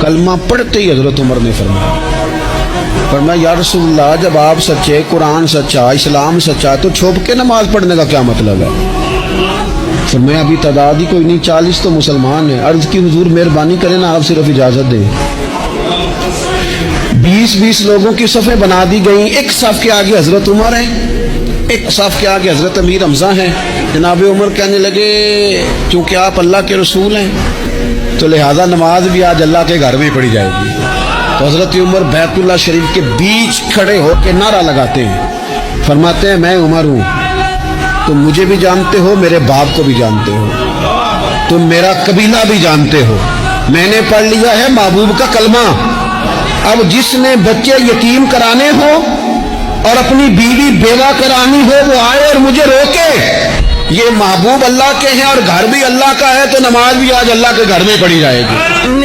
کلمہ پڑھتے ہی حضرت عمر نے فرمایا یا رسول اللہ جب آپ سچے، قرآن سچا، اسلام سچا، تو چھپ کے نماز پڑھنے کا کیا مطلب ہے؟ فرمایا ابھی تعداد ہی کوئی نہیں، 40 تو مسلمان ہیں۔ عرض کی حضور مہربانی کریں نا، آپ صرف اجازت دیں۔ 20 لوگوں کی صفیں بنا دی گئیں، ایک صف کے آگے حضرت عمر ہیں، ایک صف کے آگے حضرت امیر حمزہ ہیں۔ جناب عمر کہنے لگے چونکہ آپ اللہ کے رسول ہیں تو لہذا نماز بھی آج اللہ کے گھر میں پڑھی جائے گی۔ تو حضرت عمر بیت اللہ شریف کے بیچ کھڑے ہو کے نعرہ لگاتے ہیں، فرماتے ہیں میں عمر ہوں، تم مجھے بھی جانتے ہو، میرے باپ کو بھی جانتے ہو، تم میرا قبیلہ بھی جانتے ہو، میں نے پڑھ لیا ہے محبوب کا کلمہ۔ اب جس نے بچے یتیم کرانے ہو اور اپنی بیوی بیوہ کرانی ہو وہ آئے اور مجھے روکے، یہ محبوب اللہ کے ہیں اور گھر بھی اللہ کا ہے، تو نماز بھی آج اللہ کے گھر میں پڑھی جائے گی۔